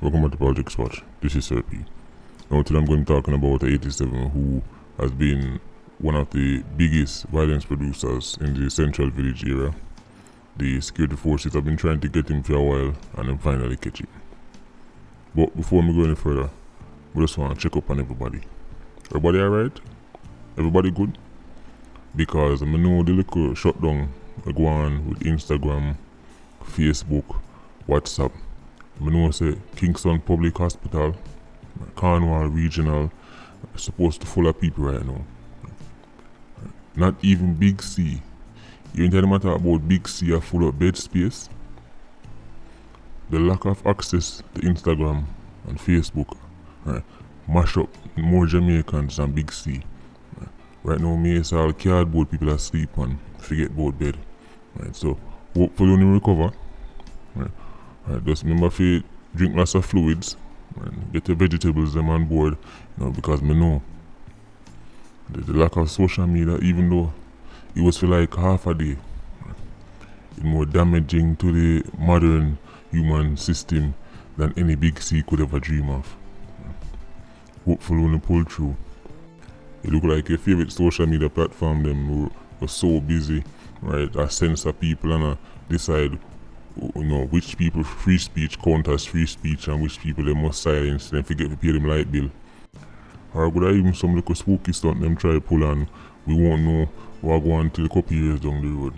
Welcome back to Politics Watch. This is Sir P. Now today I'm going to be talking about 87 who has been one of the biggest violence producers in the Central Village area. The security forces have been trying to get him for a while and then finally catch him. But before we go any further, we just want to check up on everybody. Everybody alright? Everybody good? Because I know the little shutdown go on with Instagram, Facebook, WhatsApp. I know say Kingston Public Hospital, Cornwall Regional, supposed to full of people right now. Not even Big C. You tell matter about Big C are full of bed space. The lack of access to Instagram and Facebook mash up more Jamaicans than Big C. Right now, me is all cardboard people are sleep on, forget about bed. So hopefully when you recover. Just remember to drink lots of fluids and get your vegetables them on board, because me know the lack of social media, even though it was for like half a day, it's more damaging to the modern human system than any Big C could ever dream of. Hopefully when you pull through. It look like your favorite social media platform them were so busy, right? A sense of people and decide which people free speech count as free speech and which people they must silence, then forget to pay them light bill. Or could I even some little spooky stunt them try to pull on, we won't know what go on till a couple years down the road.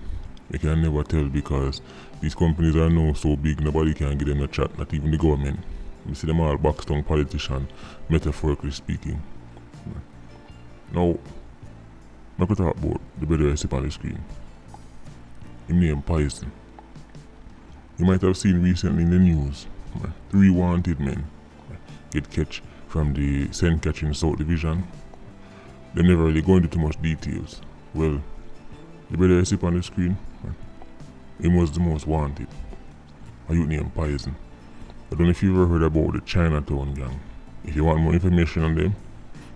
You can never tell because these companies are now so big nobody can get them a chat, not even the government. You see them all box tongue politician, metaphorically speaking. Now, I could talk about the brother I see on the screen. Him name Poison. You might have seen recently in the news, 3 wanted men get catch from the St. Catherine South Division. They never really go into too much details. Well, the brother I see on the screen, he was the most wanted. A youth named Poison. I don't know if you've ever heard about the Chinatown gang. If you want more information on them,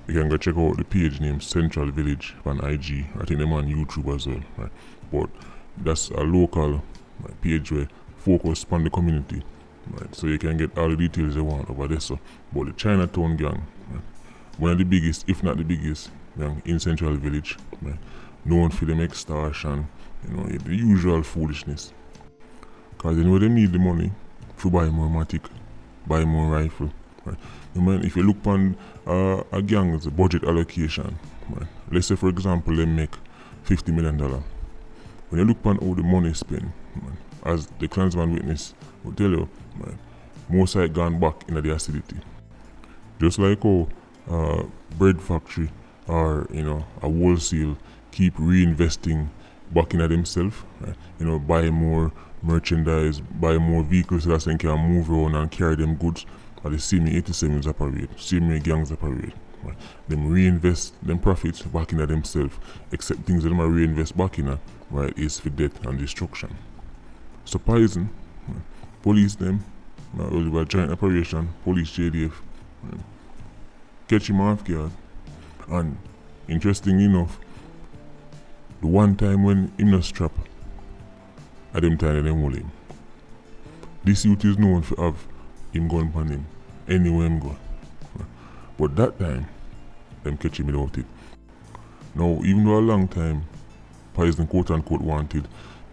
you can go check out the page named Central Village on IG. I think them on YouTube as well. But that's a local page where focus on the community. So you can get all the details you want over there. So, but the Chinatown gang, one of the biggest, if not the biggest, gang in Central Village, known for them extortion, the usual foolishness. Because they know they need the money to buy more matic, buy more rifle. If you look on a gang's budget allocation, let's say for example they make $50 million. When you look on how the money is spent, as the Klansman witness will tell you, most of it gone back into the acidity. Just like how bread factory or a wholesale keep reinvesting back into themselves, buy more merchandise, buy more vehicles so that they can move around and carry them goods. Or the same 87s operate, same gangs operate. Them reinvest them profits back into themselves, except things that them reinvest back in is for death and destruction. So Poison, police them, by joint operation, police JDF, catch him off guard. And interestingly enough, the one time when him not strap, at them time they hold him. This youth is known for have him gun upon him anywhere him go. But that time, them catch him without it. Now, even though a long time, Poison quote unquote wanted,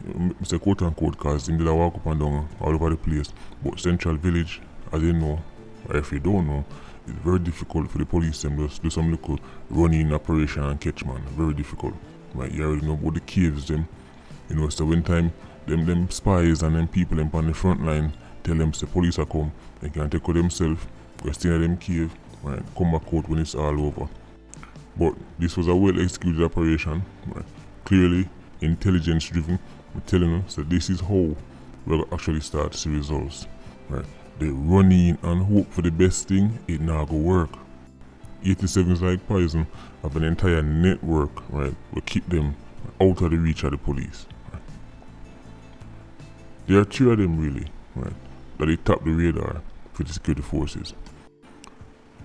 I say quote unquote because him did a walk up and down all over the place. But Central Village, as you know, or if you don't know, it's very difficult for the police them to do some little running operation and catch man. Very difficult. You already know about the caves them. So when time them spies and them people them on the front line tell them the police are come, they can take out themselves, go stay in them cave, come back out when it's all over. But this was a well executed operation, clearly intelligence driven. I'm telling you, so this is how we'll actually start to see results. They run in and hope for the best thing, it now go work. 87s like Poison have an entire network, will keep them out of the reach of the police. There are 3 of them really, that they top the radar for the security forces.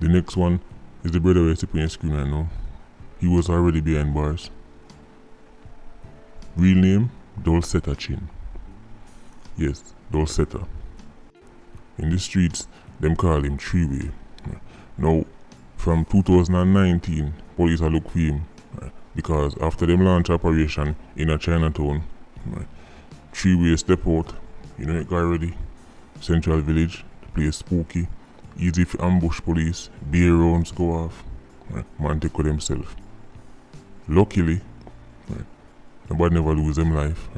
The next one is the brother we're on your screen right now. He was already behind bars. Real name, Dulceta Chin. Yes, Dulceta. In the streets, them call him Three-Way. Now, from 2019, police are look for him because after them launch operation in a Chinatown, Three-Way step out, you know it guy ready, Central Village, the place spooky, easy for ambush police, beer rounds go off, man take with himself. Luckily, nobody never lose them life.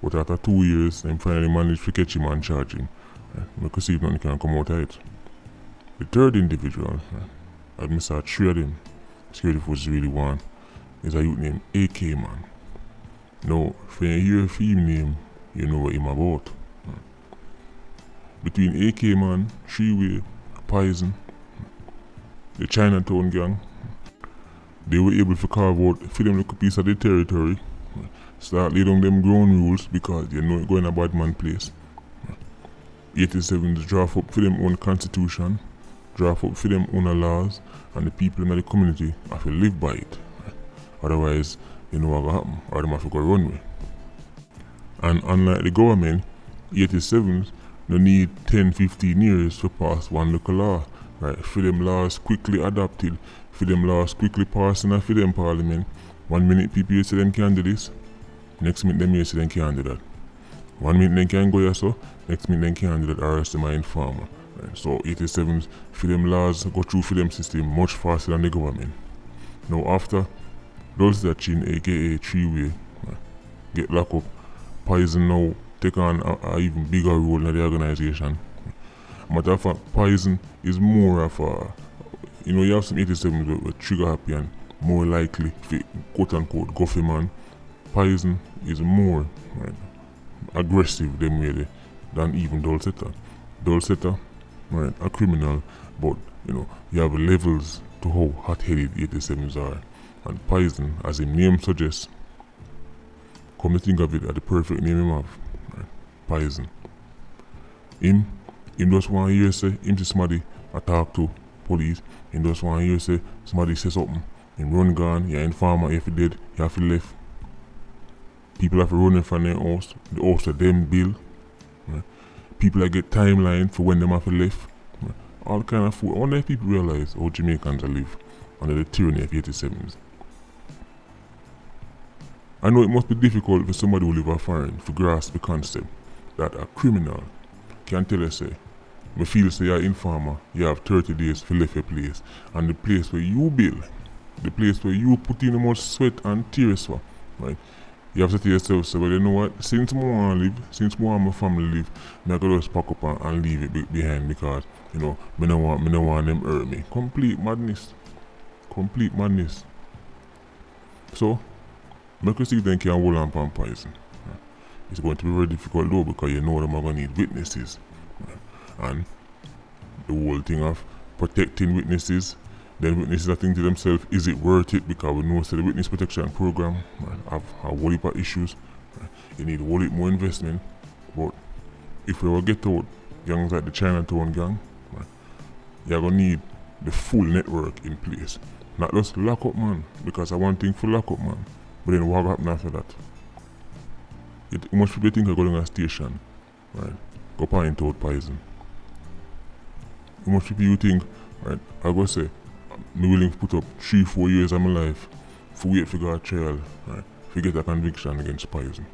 But after 2 years, them finally managed to catch him and charge him. We could see if nothing can come out of it. The third individual, I saw 3 of them, security forces really want, is a youth named AK Man. Now, if you hear a him name, you know what him about. Between AK Man, Three-Way, Poison, the Chinatown gang, they were able to carve out for them little piece of the territory, start laying down them ground rules because you know it going a bad man place. 87s draft up for them own constitution, draft up for them own laws, and the people in the community have to live by it. Otherwise, you know what will happen, or they have to go run with. And unlike the government, 87s don't need 10-15 years to pass one local law. Right? For them laws quickly adopted, for them laws quickly passed in a for them parliament. 1 minute people say them can do this, next minute them say them can't do that. 1 minute they can go here so, next minute they can't do that or else they might inform. Right? So 87s for them laws go through for them system much faster than the government. Now after those that chin aka Three-Way get locked up, Poison now take on a even bigger role in the organization. Matter of fact, Poison is more of a, you have some 87s with trigger happy and more likely for quote unquote guffy man. Poison is more aggressive them really than even Dulceta. Dulceta, a criminal, but you have levels to how hot-headed 87s are. And Poison, as his name suggests, come to think of it, at the perfect name him have. Poison. Him just want to hear say, him see somebody talk to police, him just want to hear say, somebody say something, him run gone, you informer, if he dead, you have to left. People have to run in from their house, the house that them build. People that get timeline for when them have to left. All kind of food. I wonder if people realize how Jamaicans live under the tyranny of 87s. I know it must be difficult for somebody who live a foreign to grasp the concept that a criminal can tell us say, me feel say you're informer, you have 30 days to leave your place, and the place where you build, the place where you put in the most sweat and tears for, right? You have to tell yourself, so well, you know what, since I want to live, since I want my family live, I gotta just pack up and leave it behind because, me no want them hurt me. Complete madness. Complete madness. So, make us see if they can hold on to Poison. It's going to be very difficult though because you know them are going to need witnesses. And the whole thing of protecting witnesses, then witnesses are thinking to themselves, is it worth it? Because we know the witness protection program have a whole heap of issues. You need a whole heap more investment. But if we will get out gangs like the Chinatown gang, you're going to need the full network in place. Not just lock up man, because I want thing for lock up man. But then what happen after that? Much people think I go to a station, right? Go point out Poison. Much people you think, right? I go say, I'm willing to put up 3-4 years of my life for wait for God trial, right? To get a conviction against Poison.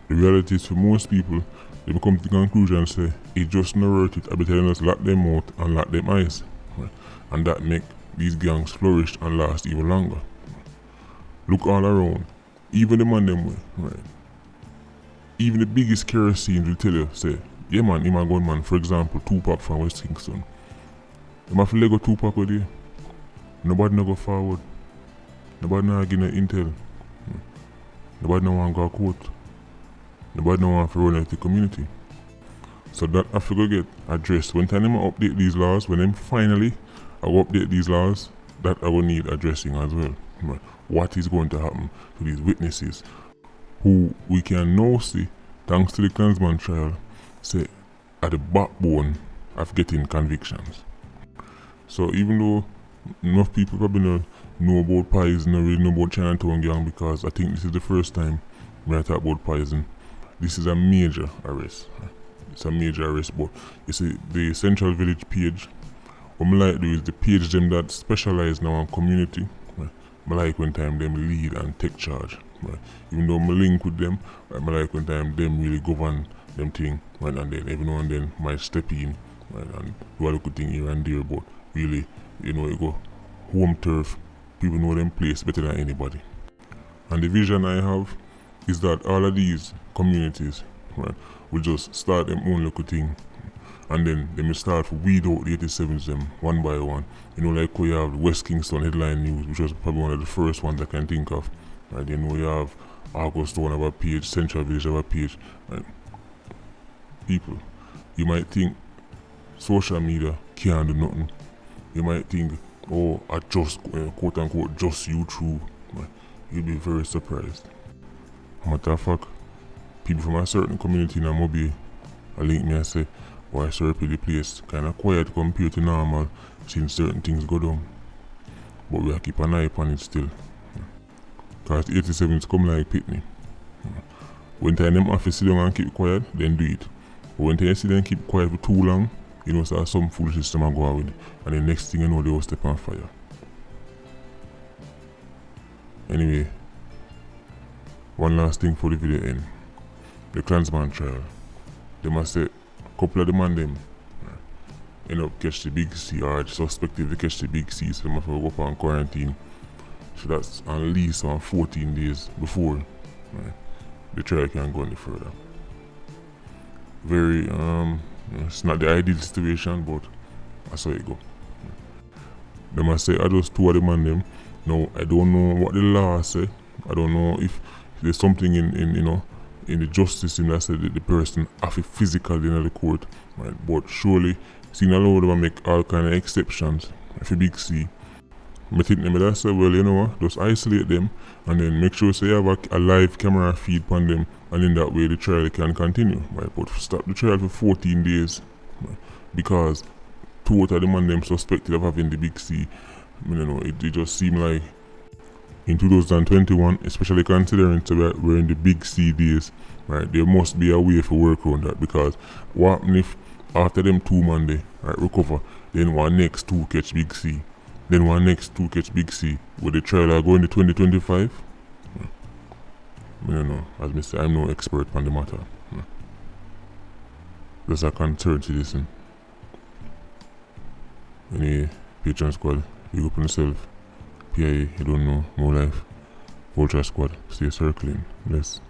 The reality is for most people, they come to the conclusion and say, it's just not worth it. I be telling us lock them out and lock them eyes, right? And that make these gangs flourish and last even longer. Look all around, even the man them way, right? Even the biggest kerosene will tell you, say, yeah man, him a gunman, for example, Tupac from West Kingston. Him have to Lego Tupac with you. Nobody no go forward. Nobody no give no intel. Nobody no want go court. Nobody no want to run out the community. So that have to go get addressed. When time them update these laws, when them finally update these laws, that I will need addressing as well. Right. What is going to happen to these witnesses who we can now see, thanks to the Klansman trial, say are the backbone of getting convictions. So even though enough people probably don't know about Poison or really know about Chinatown gang, because I think this is the first time when I talk about Poison, this is a major arrest. it's a major risk. But you see, the Central Village page, what I like do is the page them that specialize now on community. Right? I like when time them lead and take charge. Right? Even though I link with them, right, I like when time them really govern them thing, right? And then every now and then might step in, right, and do a little thing here and there, but really, you know, you go home turf, people know them place better than anybody. And the vision I have is that all of these communities, right, will just start them own little thing, and then they may start to weed out the 87s them one by one. You know, like we have West Kingston Headline News, which was probably one of the first ones I can think of. Right, you know, we have Augusta have a page, Central Village have a page. Right. People, you might think social media can't do nothing. You might think, oh, I just quote unquote just you through. Right. You'll be very surprised. Matter of fact, people from a certain community in Mobi, I link me and say, why sir, the place kinda quiet compared to normal, since certain things go down. But we keep an eye upon it still. Cause the 87s come like pitney. When time them have to sit down and keep quiet, then do it. But when time sit down and keep quiet for too long, you know, so some foolish system and go out with it. And the next thing you know, they will step on fire. Anyway, one last thing for the video end. The Klansman trial. They must say, couple of the man them end up catch the big C, or suspected they catch the big C, so they must go up on quarantine. So that's at least on 14 days before, right, the trial can go any further. Very it's not the ideal situation, but that's how it go. They must say I just two of the man them. Now I don't know what the law say. I don't know if there's something in you know, in the justice system that said that the person have to physically in the court, right? But surely, seeing a lot of them make all kind of exceptions for big C. I think them that say, well, you know what, just isolate them and then make sure you have a live camera feed on them, and in that way the trial can continue, right? But stop the trial for 14 days, right? Because two out of the man them suspected of having the big C. I mean, you know, it just seemed like in 2021, especially considering we're in the big C days, right, there must be a way for work around that, because what if after them 2 Monday, right, recover, then one next 2 catch big C, then one next 2 catch big C, with the trial are going to 2025? I don't know, as I say, I'm no expert on the matter. There's a concern to listen. Anyway, Patreon squad, you up on yourself. PIA, you don't know, more life. Vulture squad, stay circling. Bless.